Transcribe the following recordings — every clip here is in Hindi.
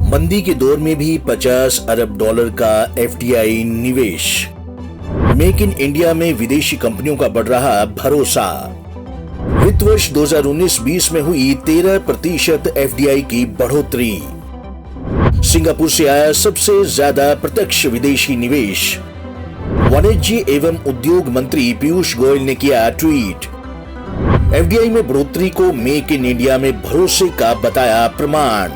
मंदी के दौर में भी 50 अरब डॉलर का एफडीआई निवेश। मेक इन इंडिया में विदेशी कंपनियों का बढ़ रहा भरोसा। वित्त वर्ष 2019-20 में हुई 13% एफडीआई की बढ़ोतरी। सिंगापुर से आया सबसे ज्यादा प्रत्यक्ष विदेशी निवेश। वाणिज्य एवं उद्योग मंत्री पीयूष गोयल ने किया ट्वीट। एफडीआई में बढ़ोतरी को मेक इन इंडिया में भरोसे का बताया प्रमाण।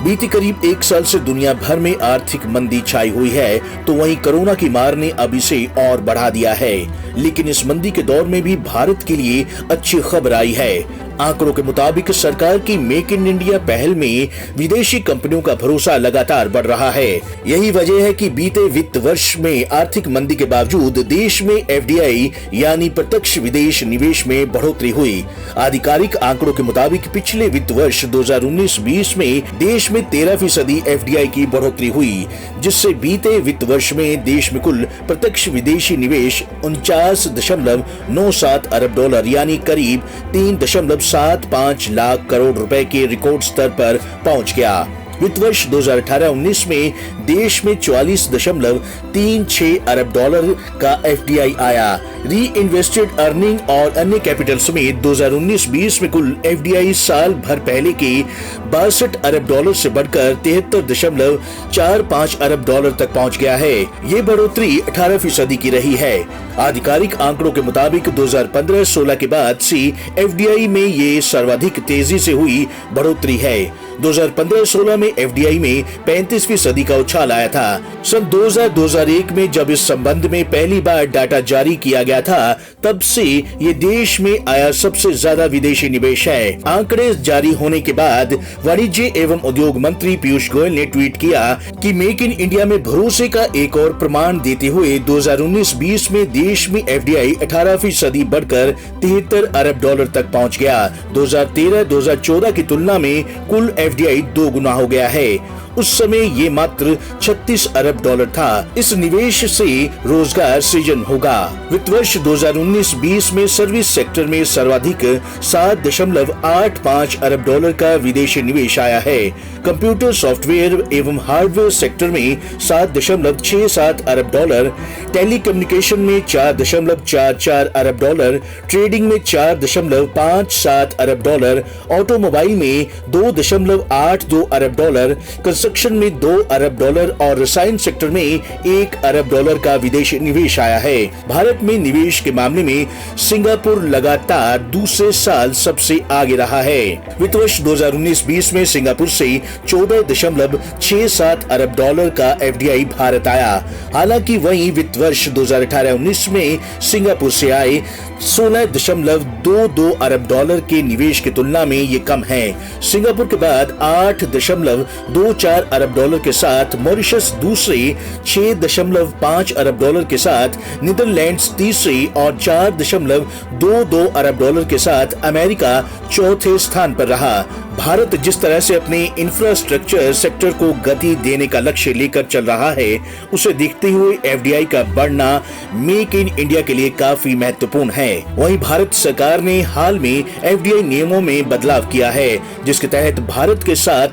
बीते करीब 1 साल से दुनिया भर में आर्थिक मंदी छाई हुई है, तो वहीं कोरोना की मार ने अब इसे और बढ़ा दिया है। लेकिन इस मंदी के दौर में भी भारत के लिए अच्छी खबर आई है। आंकड़ों के मुताबिक सरकार की मेक इन इंडिया पहल में विदेशी कंपनियों का भरोसा लगातार बढ़ रहा है। यही वजह है कि बीते वित्त वर्ष में आर्थिक मंदी के बावजूद देश में एफडीआई यानी प्रत्यक्ष विदेश निवेश में बढ़ोतरी हुई। आधिकारिक आंकड़ों के मुताबिक पिछले वित्त वर्ष 2019-20 में देश में 13% एफडीआई की बढ़ोतरी हुई, जिससे बीते वित्त वर्ष में देश में कुल प्रत्यक्ष विदेशी निवेश 49.97 अरब डॉलर यानी करीब 3.75 लाख करोड़ रुपए के रिकॉर्ड स्तर पर पहुंच गया। वित्त वर्ष 2018-19 में देश में 44.36 अरब डॉलर का एफडीआई आया। री इन्वेस्टेड अर्निंग और अन्य कैपिटल समेत 2019-20 में कुल एफडीआई साल भर पहले के 62 अरब डॉलर से बढ़कर 73.45 अरब डॉलर तक पहुंच गया है। ये बढ़ोतरी 18% की रही है। आधिकारिक आंकड़ों के मुताबिक 2015-16 के बाद से एफडीआई में ये सर्वाधिक तेजी से हुई बढ़ोतरी है। 2015-16 में एफडीआई में 35% का उछाल आया था। सन 2000-2001 में जब इस संबंध में पहली बार डाटा जारी किया गया था, तब से ये देश में आया सबसे ज्यादा विदेशी निवेश है। आंकड़े जारी होने के बाद वाणिज्य एवं उद्योग मंत्री पीयूष गोयल ने ट्वीट किया कि मेक इन इंडिया में भरोसे का एक और प्रमाण देते हुए 2019-20 में देश में एफडीआई 18% बढ़कर 73 अरब डॉलर तक पहुंच गया। 2013-2014 की तुलना में कुल एफडीआई 2 गुना हो गया है। उस समय ये मात्र 36 अरब डॉलर था। इस निवेश से रोजगार सृजन होगा। वित्त वर्ष 2019-20 में सर्विस सेक्टर में सर्वाधिक 7.85 अरब डॉलर का विदेशी निवेश आया है। कंप्यूटर सॉफ्टवेयर एवं हार्डवेयर सेक्टर में 7.67 अरब डॉलर, टेलीकम्युनिकेशन में 4.44 अरब डॉलर, ट्रेडिंग में 4.57 अरब डॉलर, ऑटोमोबाइल में 2.82 अरब डॉलर, कंस्ट्रक्शन में 2 अरब डॉलर और रसायन सेक्टर में 1 अरब डॉलर का विदेशी निवेश आया है। भारत में निवेश के मामले में सिंगापुर लगातार दूसरे साल सबसे आगे रहा है। वित्त वर्ष 2019-20 में सिंगापुर से 14.67 अरब डॉलर का एफडीआई भारत आया। हालांकि वहीं वित्त वर्ष 2018-19 में सिंगापुर से आए 16.22 अरब डॉलर के निवेश की तुलना में ये कम है। सिंगापुर के बाद 8.24 अरब डॉलर के साथ मॉरिशस दूसरे, 6.5 अरब डॉलर के साथ नीदरलैंड्स तीसरे और 4.22 अरब डॉलर के साथ अमेरिका चौथे स्थान पर रहा। भारत जिस तरह से अपने इंफ्रास्ट्रक्चर सेक्टर को गति देने का लक्ष्य लेकर चल रहा है, उसे देखते हुए एफडीआई का बढ़ना मेक इन इंडिया के लिए काफी महत्वपूर्ण है। वहीं भारत सरकार ने हाल में एफडीआई नियमों में बदलाव किया है, जिसके तहत भारत के साथ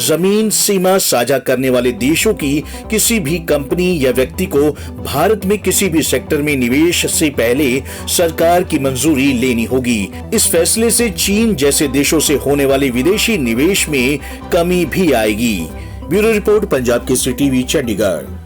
जमीन सीमा साझा करने वाले देशों की किसी भी कंपनी या व्यक्ति को भारत में किसी भी सेक्टर में निवेश से पहले सरकार की मंजूरी लेनी होगी। इस फैसले से चीन जैसे देशों से होने वाले विदेशी निवेश में कमी भी आएगी। Bureau report, Punjab Kesari TV, Chandigarh.